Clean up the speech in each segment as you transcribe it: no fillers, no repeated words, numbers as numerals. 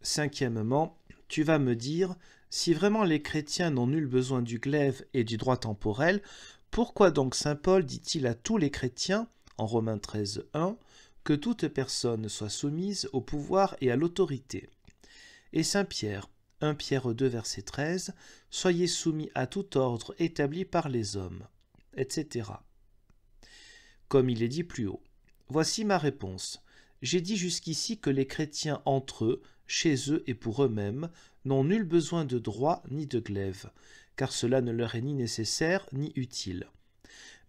Cinquièmement, tu vas me dire, si vraiment les chrétiens n'ont nul besoin du glaive et du droit temporel, pourquoi donc saint Paul dit-il à tous les chrétiens, en Romains 13, 1, que toute personne soit soumise au pouvoir et à l'autorité? Et saint Pierre, 1 Pierre 2, verset 13, soyez soumis à tout ordre établi par les hommes, etc. Comme il est dit plus haut. Voici ma réponse. J'ai dit jusqu'ici que les chrétiens entre eux, chez eux et pour eux-mêmes, n'ont nul besoin de droit ni de glaive, car cela ne leur est ni nécessaire ni utile.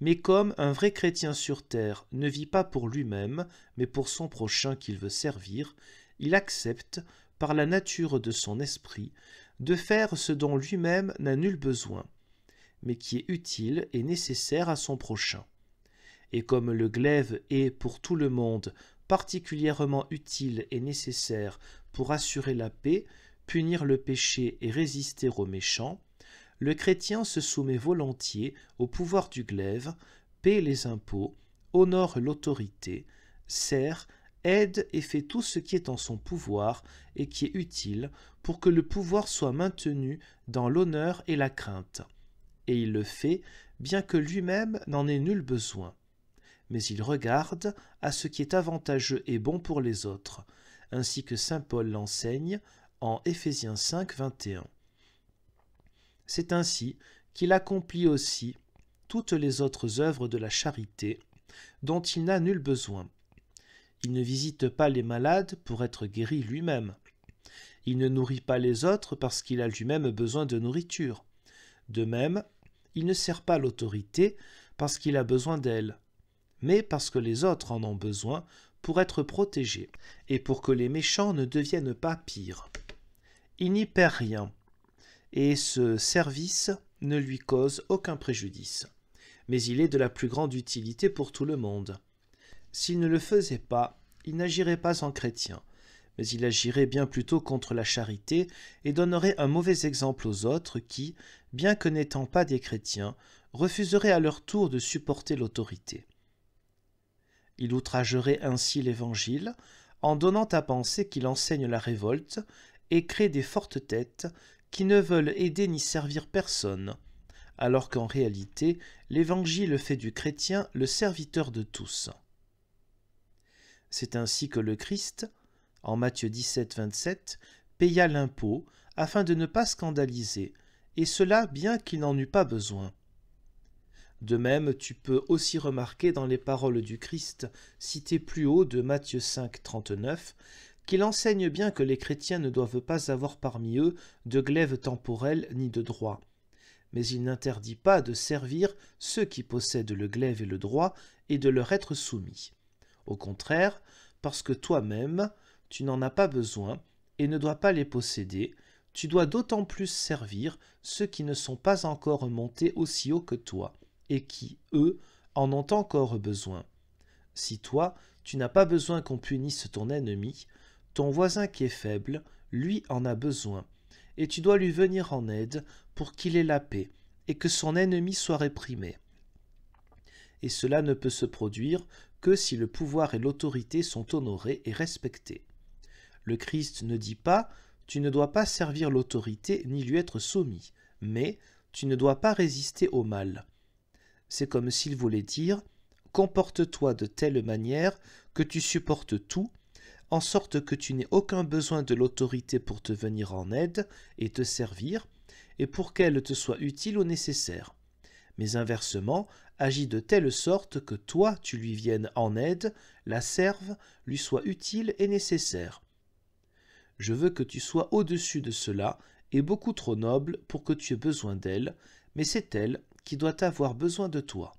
Mais comme un vrai chrétien sur terre ne vit pas pour lui-même, mais pour son prochain qu'il veut servir, il accepte, par la nature de son esprit, de faire ce dont lui-même n'a nul besoin, mais qui est utile et nécessaire à son prochain. Et comme le glaive est pour tout le monde particulièrement utile et nécessaire pour assurer la paix, punir le péché et résister aux méchants, le chrétien se soumet volontiers au pouvoir du glaive, paie les impôts, honore l'autorité, sert, aide et fait tout ce qui est en son pouvoir et qui est utile pour que le pouvoir soit maintenu dans l'honneur et la crainte. Et il le fait, bien que lui-même n'en ait nul besoin. Mais il regarde à ce qui est avantageux et bon pour les autres, ainsi que saint Paul l'enseigne en Éphésiens 5, 21. C'est ainsi qu'il accomplit aussi toutes les autres œuvres de la charité, dont il n'a nul besoin. Il ne visite pas les malades pour être guéri lui-même. Il ne nourrit pas les autres parce qu'il a lui-même besoin de nourriture. De même, il ne sert pas l'autorité parce qu'il a besoin d'elle, mais parce que les autres en ont besoin pour être protégés, et pour que les méchants ne deviennent pas pires. Il n'y perd rien, et ce service ne lui cause aucun préjudice, mais il est de la plus grande utilité pour tout le monde. S'il ne le faisait pas, il n'agirait pas en chrétien, mais il agirait bien plutôt contre la charité et donnerait un mauvais exemple aux autres qui, bien que n'étant pas des chrétiens, refuseraient à leur tour de supporter l'autorité. Il outragerait ainsi l'Évangile en donnant à penser qu'il enseigne la révolte et crée des fortes têtes qui ne veulent aider ni servir personne, alors qu'en réalité, l'Évangile fait du chrétien le serviteur de tous. C'est ainsi que le Christ, en Matthieu 17, 27, paya l'impôt afin de ne pas scandaliser, et cela bien qu'il n'en eût pas besoin. De même, tu peux aussi remarquer dans les paroles du Christ, citées plus haut de Matthieu 5, 39, qu'il enseigne bien que les chrétiens ne doivent pas avoir parmi eux de glaive temporel ni de droit. Mais il n'interdit pas de servir ceux qui possèdent le glaive et le droit et de leur être soumis. Au contraire, parce que toi-même, tu n'en as pas besoin et ne dois pas les posséder, tu dois d'autant plus servir ceux qui ne sont pas encore montés aussi haut que toi, et qui, eux, en ont encore besoin. Si toi, tu n'as pas besoin qu'on punisse ton ennemi, ton voisin qui est faible, lui en a besoin, et tu dois lui venir en aide pour qu'il ait la paix, et que son ennemi soit réprimé. Et cela ne peut se produire que si le pouvoir et l'autorité sont honorés et respectés. Le Christ ne dit pas « tu ne dois pas servir l'autorité ni lui être soumis », mais « tu ne dois pas résister au mal ». C'est comme s'il voulait dire « comporte-toi de telle manière que tu supportes tout, en sorte que tu n'aies aucun besoin de l'autorité pour te venir en aide et te servir, et pour qu'elle te soit utile ou nécessaire. Mais inversement, agis de telle sorte que toi tu lui viennes en aide, la serves, lui sois utile et nécessaire. Je veux que tu sois au-dessus de cela, et beaucoup trop noble pour que tu aies besoin d'elle, mais c'est elle qui doit avoir besoin de toi.